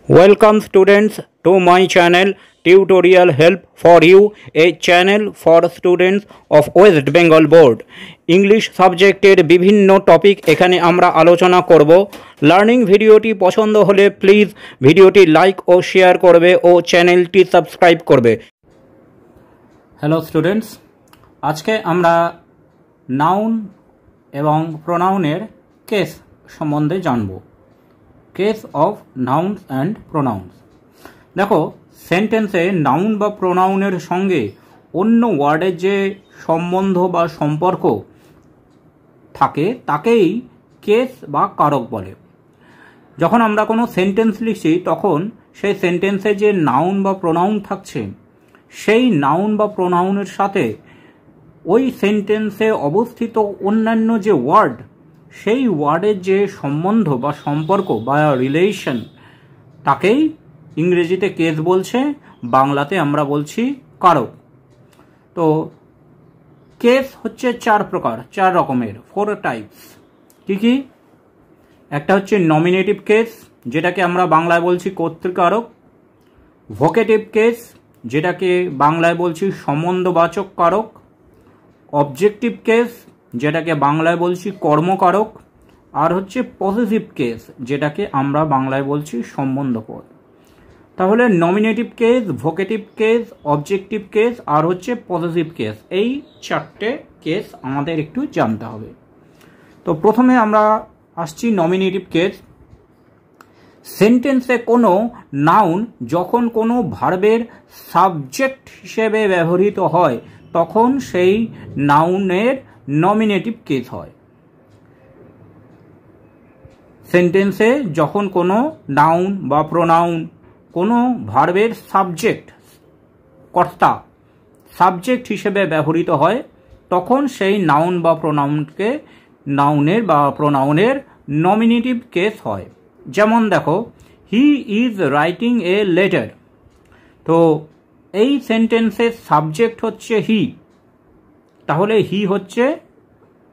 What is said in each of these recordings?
Welcome students to my channel Tutorial Help for You, a channel for students of West Bengal Board. English সাবজেক্টের বিভিন্ন topic এখানে আমরা আলোচনা করব। Learning ভিডিওটি পছন্দ হলে প্লিজ ভিডিওটি লাইক ও শেয়ার করবে ও চ্যানেলটি সাবস্ক্রাইব করবে। হ্যালো স্টুডেন্টস, আজকে আমরা নাউন এবং প্রোনাউনের কেস সম্বন্ধে জানব। Case of nouns and pronounce. দেখো, সেন্টেন্সে নাউন বা প্রোনাউনের সঙ্গে অন্য ওয়ার্ডের যে সম্বন্ধ বা সম্পর্ক থাকে তাকেই কেস বা কারক বলে। যখন আমরা কোনো সেন্টেন্স লিখছি তখন সেই সেন্টেন্সে যে নাউন বা প্রোনাউন থাকছে সেই নাউন বা প্রোনাউনের সাথে ওই সেন্টেন্সে অবস্থিত অন্যান্য যে ওয়ার্ড সেই ওয়ার্ডের যে সম্বন্ধ বা সম্পর্ক বা রিলেশন তাকেই ইংরেজিতে কেস বলছে, বাংলাতে আমরা বলছি কারক। তো কেস হচ্ছে চার রকমের, 4 টাইপস। কি? একটা হচ্ছে নমিনেটিভ কেস, যেটাকে আমরা বাংলায় বলছি কর্তৃকারক। ভোকেটিভ কেস, যেটাকে বাংলায় বলছি সম্বন্ধবাচক কারক। অবজেক্টিভ কেস, যেটাকে বাংলায় বলছি কর্মকারক। আর হচ্ছে পসেসিভ কেস, যেটাকে আমরা বাংলায় বলছি সম্বন্ধপদ। তাহলে nominative case, vocative case, objective case আর হচ্ছে পসেসিভ কেস, এই 4টে কেস আমাদের একটু জানতে হবে। তো প্রথমে আমরা আসছি নমিনেটিভ কেস। সেন্টেন্সে কোনো নাউন যখন কোনো ভার্বের সাবজেক্ট হিসেবে ব্যবহৃত হয় তখন সেই নাউনের নমিনেটিভ কেস হয়। সেন্টেন্সে যখন কোনো নাউন বা প্রোনাউন কোনো ভার্বের সাবজেক্ট, কর্তা, সাবজেক্ট হিসেবে ব্যবহৃত হয় তখন সেই নাউন বা প্রোনাউনকে নাউনের বা প্রোনাউনের নমিনেটিভ কেস হয়। যেমন দেখো, he is writing a letter. তো এই সেন্টেন্সের সাবজেক্ট হচ্ছে হি, তাহলে হি হচ্ছে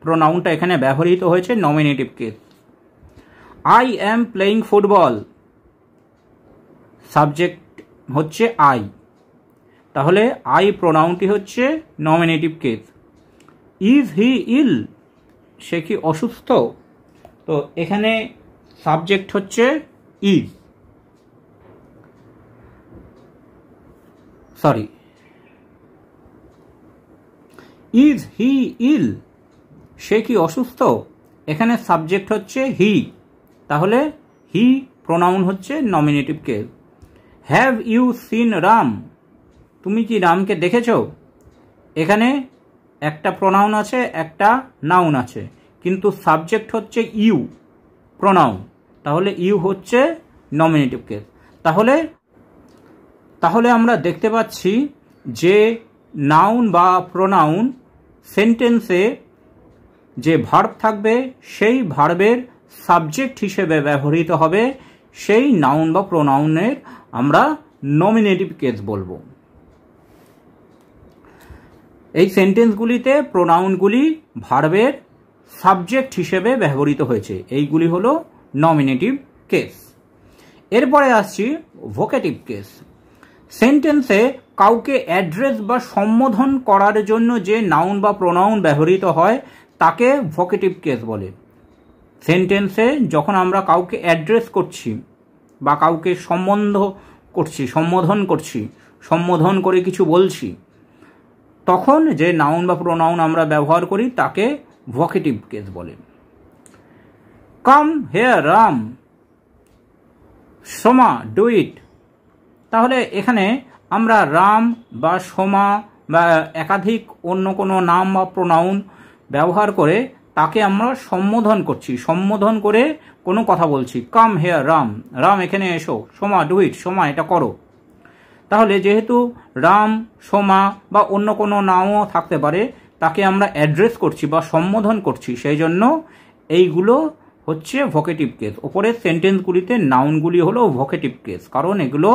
প্রোনাউনটা এখানে ব্যবহৃত হয়েছে nominative case. I am playing football, subject হচ্ছে আই, তাহলে আই প্রোনাউনটি হচ্ছে নমিনেটিভ কেস। ইজ হি ইল, সে কি অসুস্থ? তো এখানে সাবজেক্ট হচ্ছে ইজ, ইজ হি ইল, সে কি অসুস্থ? এখানে সাবজেক্ট হচ্ছে হি, তাহলে হি প্রোনাউন হচ্ছে nominative case. Have you seen Ram, তুমি কি রামকে দেখেছো? এখানে একটা প্রোনাউন আছে, একটা নাউন আছে, কিন্তু সাবজেক্ট হচ্ছে ইউ প্রোনাউন, তাহলে ইউ হচ্ছে নমিনেটিভ কেস। তাহলে আমরা দেখতে পাচ্ছি যে নাউন বা প্রোনাউন সেন্টেন্সে যে ভার্ব থাকবে সেই ভার্বের সাবজেক্ট হিসেবে ব্যবহৃত হবে, সেই নাউন বা প্রোনাউনের আমরা নমিনেটিভ কেস বলবো। এই সেন্টেন্সগুলিতে প্রোনাউনগুলি ভার্বের সাবজেক্ট হিসেবে ব্যবহৃত হয়েছে, এইগুলি হলো নমিনেটিভ কেস। এরপরে আসছি ভোকেটিভ কেস। সেন্টেন্সে কাউকে অ্যাড্রেস বা সম্বোধন করার জন্য যে নাউন বা প্রোনাউন ব্যবহৃত হয় তাকে ভোকেটিভ কেস বলে। সেন্টেন্সে যখন আমরা কাউকে অ্যাড্রেস করছি বা কাউকে সম্বোধন করে কিছু বলছি, তখন যে নাউন বা প্রোনাউন আমরা ব্যবহার করি তাকে ভোকেটিভ কেস বলে। Come here Ram, Soma do it. তাহলে এখানে আমরা রাম বা সোমা বা একাধিক অন্য কোনো নাম বা প্রোনাউন ব্যবহার করে তাকে আমরা সম্বোধন করে কোনো কথা বলছি। কাম হেয়ার রাম, রাম এখানে এসো। সোমা ডু ইট, সোমা এটা করো। তাহলে যেহেতু রাম, সোমা বা অন্য কোনো নামও থাকতে পারে, তাকে আমরা অ্যাড্রেস করছি বা সম্বোধন করছি, সেই জন্য এইগুলো হচ্ছে ভোকেটিভ কেস। ওপরের সেন্টেন্সগুলিতে নাউনগুলি হলো ভোকেটিভ কেস, কারণ এগুলো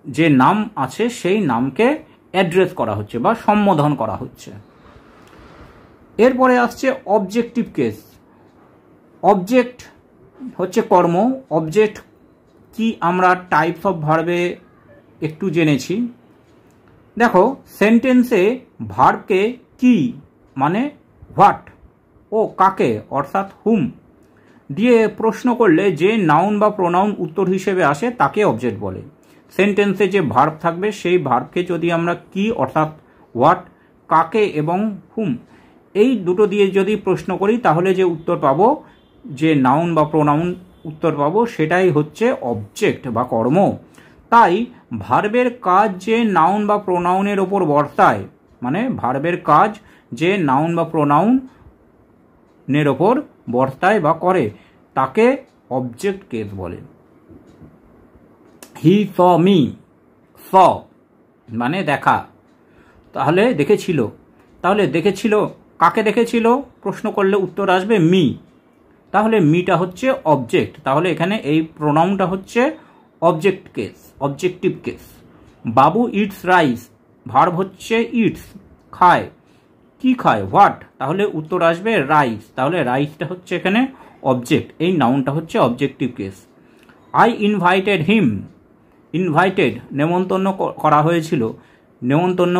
যে নাম আছে সেই নামকে অ্যাড্রেস করা হচ্ছে বা সম্বোধন করা হচ্ছে। এরপরে আসছে অবজেক্টিভ কেস। অবজেক্ট হচ্ছে কর্ম, অবজেক্ট কি আমরা টাইপস অফ ভার্বে একটু জেনেছি। দেখো সেন্টেন্সে ভার্বকে কি মানে হোয়াট ও কাকে অর্থাৎ হুম দিয়ে প্রশ্ন করলে যে নাউন বা প্রোনাউন উত্তর হিসেবে আসে তাকে অবজেক্ট বলে। সেন্টেন্সে যে ভার্ব থাকবে সেই ভার্বকে যদি আমরা কি অর্থাৎ হোয়াট, কাকে এবং হুম এই দুটো দিয়ে যদি প্রশ্ন করি তাহলে যে উত্তর পাবো, যে নাউন বা প্রোনাউন উত্তর পাবো, সেটাই হচ্ছে অবজেক্ট বা কর্ম। তাই ভার্বের কাজ যে নাউন বা প্রোনাউনের ওপর বর্তায়, মানে ভার্বের কাজ যে নাউন বা প্রোনাউনের ওপর বর্তায় বা করে তাকে অবজেক্ট কেস বলে। হি স মি, স মানে দেখা, তাহলে দেখেছিল, তাহলে দেখেছিল কাকে দেখেছিল প্রশ্ন করলে উত্তর আসবে মি, তাহলে মিটা হচ্ছে অবজেক্ট, তাহলে এখানে এই প্রোনাউনটা হচ্ছে অবজেক্ট কেস, অবজেক্টিভ কেস। বাবু ইটস রাইস, ভার্ব হচ্ছে ইটস খায়, কি খায় হোয়াট, তাহলে উত্তর আসবে রাইস, তাহলে রাইসটা হচ্ছে এখানে অবজেক্ট, এই নাউনটা হচ্ছে objective case. I invited him, invited নেমন্তন্ন করা হয়েছিল, নেমন্তন্ন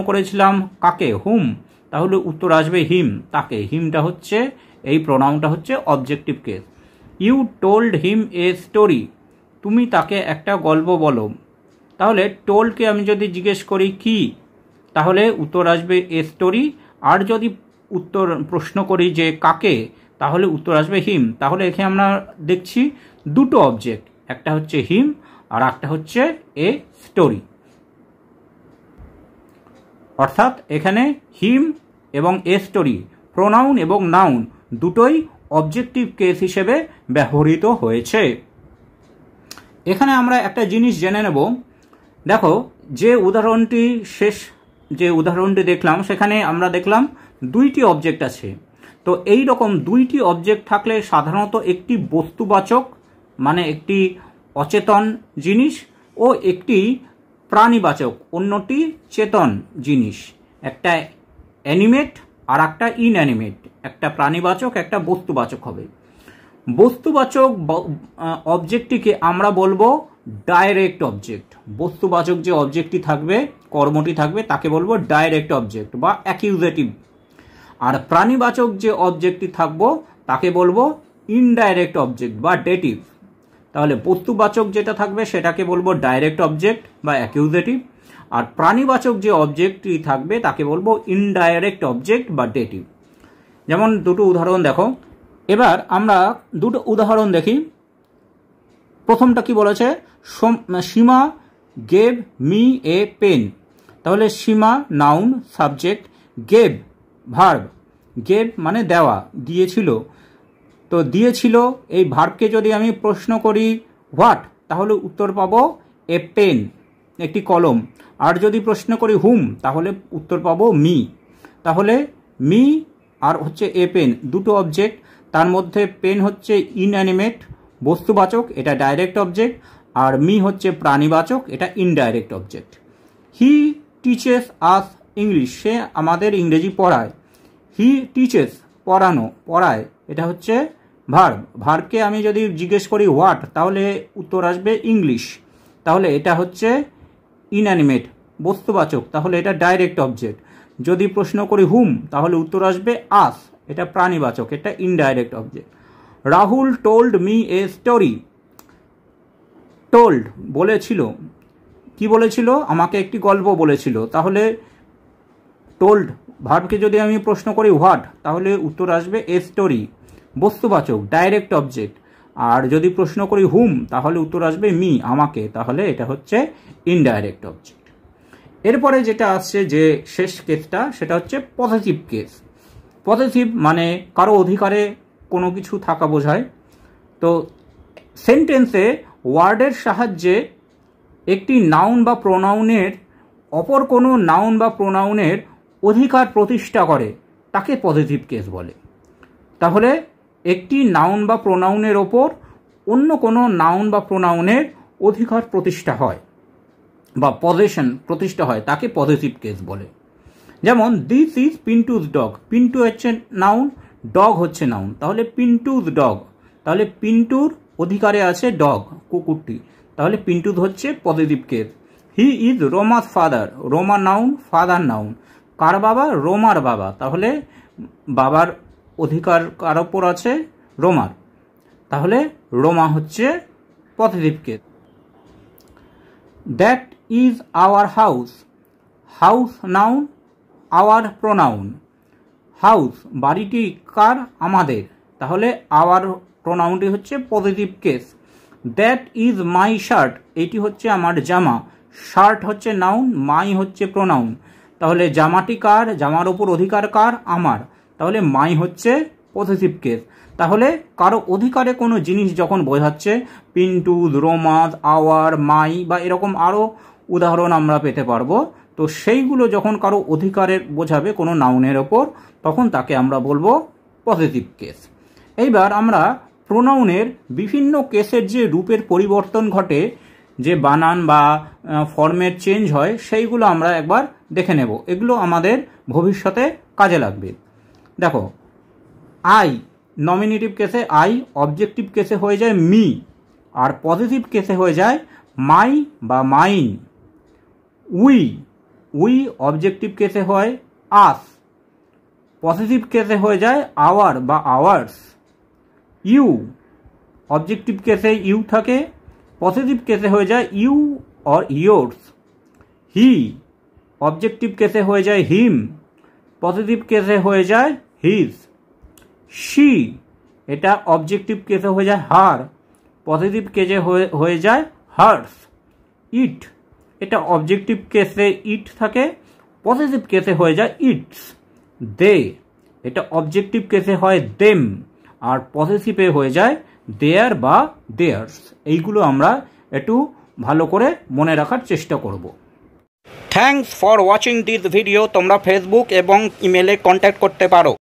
করেছিলাম কাকে হুম, তাহলে উত্তর আসবে হিম, তাকে, হিমটা হচ্ছে এই প্রোনাউনটা হচ্ছে objective case. You told him a story, তুমি তাকে একটা গল্প বলো, তাহলে টোল্ডকে আমি যদি জিজ্ঞেস করি কি, তাহলে উত্তর আসবে এ স্টোরি, আর যদি উত্তর প্রশ্ন করি যে কাকে, তাহলে উত্তর আসবে হিম। তাহলে এখানে আমরা দেখছি দুটো অবজেক্ট, একটা হচ্ছে হিম আর একটা হচ্ছে এ স্টোরি, অর্থাৎ এখানে হিম এবং এ স্টোরি প্রোনাউন এবং নাউন দুটোই অবজেক্টিভ কেস হিসেবে ব্যবহৃত হয়েছে। এখানে আমরা একটা জিনিস জেনে নেব, দেখো যে উদাহরণটি যে উদাহরণটি দেখলাম সেখানে আমরা দেখলাম দুইটি অবজেক্ট আছে। তো এই রকম দুইটি অবজেক্ট থাকলে সাধারণত একটি বস্তুবাচক মানে একটি অচেতন জিনিস ও একটি প্রাণীবাচক অন্যটি চেতন জিনিস, একটা অ্যানিমেট আর একটা ইনঅ্যানিমেট, একটা প্রাণীবাচক একটা বস্তুবাচক হবে। বস্তুবাচক অবজেক্টটিকে আমরা বলবো ডাইরেক্ট অবজেক্ট, বস্তুবাচক যে অবজেক্টটি থাকবে কর্মটি থাকবে তাকে বলবো ডাইরেক্ট অবজেক্ট বা অ্যাকিউজেটিভ, আর প্রাণীবাচক যে অবজেক্টটি থাকবো তাকে বলবো ইনডাইরেক্ট অবজেক্ট বা ডেটিভ। তাহলে বস্তুবাচক যেটা থাকবে সেটাকে বলবো ডাইরেক্ট অবজেক্ট বা অ্যাকিউজেটিভ, আর প্রাণীবাচক যে অবজেক্টটি থাকবে তাকে বলবো ইনডাইরেক্ট অবজেক্ট বা ডেটিভ। যেমন দুটো উদাহরণ দেখো, এবার আমরা দুটো উদাহরণ দেখি। প্রথমটা কি বলেছে, Sima gave me a pen, তাহলে Sima noun subject, gave verb, gave মানে দেওয়া, দিয়েছিল, তো দিয়েছিল এই ভার্বকে যদি আমি প্রশ্ন করি হোয়াট, তাহলে উত্তর পাবো এ পেন একটি কলম, আর যদি প্রশ্ন করি হুম তাহলে উত্তর পাবো মি। তাহলে মি আর হচ্ছে এ পেন দুটো অবজেক্ট, তার মধ্যে পেন হচ্ছে ইনঅ্যানিমেট বস্তুবাচক, এটা ডাইরেক্ট অবজেক্ট, আর মি হচ্ছে প্রাণীবাচক, এটা indirect object. He teaches us English, সে আমাদের ইংরেজি পড়ায়, হি টিচেস পড়ানো পড়ায়, এটা হচ্ছে ভার্ব, ভার্বকে আমি যদি জিজ্ঞেস করি হোয়াট তাহলে উত্তর আসবে ইংলিশ, তাহলে এটা হচ্ছে ইনঅ্যানিমেট বস্তুবাচক, তাহলে এটা ডাইরেক্ট অবজেক্ট। যদি প্রশ্ন করি হুম তাহলে উত্তর আসবে আস, এটা প্রাণীবাচক, এটা indirect object. Rahul told me a story, told বলেছিল, কি বলেছিল, আমাকে একটি গল্প বলেছিল, তাহলে টোল্ড ভার্বকে যদি আমি প্রশ্ন করি হোয়াট তাহলে উত্তর আসবে এ স্টোরি, বস্তুবাচক ডাইরেক্ট অবজেক্ট, আর যদি প্রশ্ন করি হুম তাহলে উত্তর আসবে মি আমাকে, তাহলে এটা হচ্ছে ইনডাইরেক্ট অবজেক্ট। এরপরে যেটা আসছে যে শেষ কেসটা সেটা হচ্ছে পজিটিভ কেস। পজিটিভ মানে কারো অধিকারে কোনো কিছু থাকা বোঝায়। তো সেন্টেন্সে ওয়ার্ডের সাহায্যে একটি নাউন বা প্রোনাউনের অপর কোনো নাউন বা প্রোনাউনের অধিকার প্রতিষ্ঠা করে তাকে পজিটিভ কেস বলে। তাহলে একটি নাউন বা প্রোনাউনের ওপর অন্য কোনো নাউন বা প্রোনাউনের অধিকার প্রতিষ্ঠা হয় বা পজেশন প্রতিষ্ঠা হয় তাকে পজিটিভ কেস বলে। যেমন দিস ইজ পিন্টুস ডগ, পিন্টু হচ্ছে নাউন, ডগ হচ্ছে নাউন, তাহলে পিন্টুস ডগ, তাহলে পিন্টুর অধিকারে আছে ডগ, কুকুরটি, তাহলে পিন্টুদ হচ্ছে positive case. He is Roma's father, Roma noun, father noun. কার বাবা? রোমার বাবা, তাহলে বাবার অধিকার কার ওপর আছে? রোমার, তাহলে রোমা হচ্ছে positive case. That is our house, house noun, our pronoun. House বাড়িটি কার? আমাদের, তাহলে আওয়ার প্রোনাউনটি হচ্ছে positive case. That is my shirt, এটি হচ্ছে আমার জামা। শার্ট হচ্ছে নাউন, মাই হচ্ছে প্রোনাউন, তাহলে জামাটি কার? জামার ওপর অধিকার কার? আমার, তাহলে মাই হচ্ছে পজিটিভ কেস। তাহলে কারো অধিকারে কোনো জিনিস যখন বোঝাচ্ছে, পিন্টু, রোমাস, আওয়ার, মাই বা এরকম আরও উদাহরণ আমরা পেতে পারবো, তো সেইগুলো যখন কারো অধিকারের বোঝাবে কোনো নাউনের ওপর, তখন তাকে আমরা বলবো পজিটিভ কেস। এইবার আমরা প্রোনাউনের বিভিন্ন কেসের যে রূপের পরিবর্তন ঘটে, যে বানান বা ফর্মের চেঞ্জ হয়, সেইগুলো আমরা একবার দেখে নেব। এগুলো আমাদের ভবিষ্যতে কাজে লাগবে। দেখো, আই নমিনেটিভ কেসে আই, অবজেক্টিভ কেসে হয়ে যায় মি, আর পজিটিভ কেসে হয়ে যায় মাই বা মাইন। উই, উই অবজেক্টিভ কেসে হয় আস, পজিটিভ কেসে হয়ে যায় আওয়ার বা আওয়ার্স। ইউ অবজেক্টিভ কেসে ইউ থাকে, পজিটিভ কেসে হয়ে যায় you or yours. He objective কেসে হয়ে যায় হিম, পজিটিভ কেসে হয়ে যায় হিজ। শি এটা অবজেক্টিভ কেসে হয়ে যায় হার, পজিটিভ কেসে হয়ে যায় হার্স। ইট এটা অবজেক্টিভ কেসে ইট থাকে, পজিটিভ কেসে হয়ে যায় ইটস। দে এটা অবজেক্টিভ কেসে হয় দেম, আর পজিটিভে হয়ে যায় দেয়ার বা দেয়ার্স। এইগুলো আমরা একটু ভালো করে মনে রাখার চেষ্টা করব। Thanks for watching this video. তোমরা ফেসবুক এবং ইমেলে কন্ট্যাক্ট করতে পারো।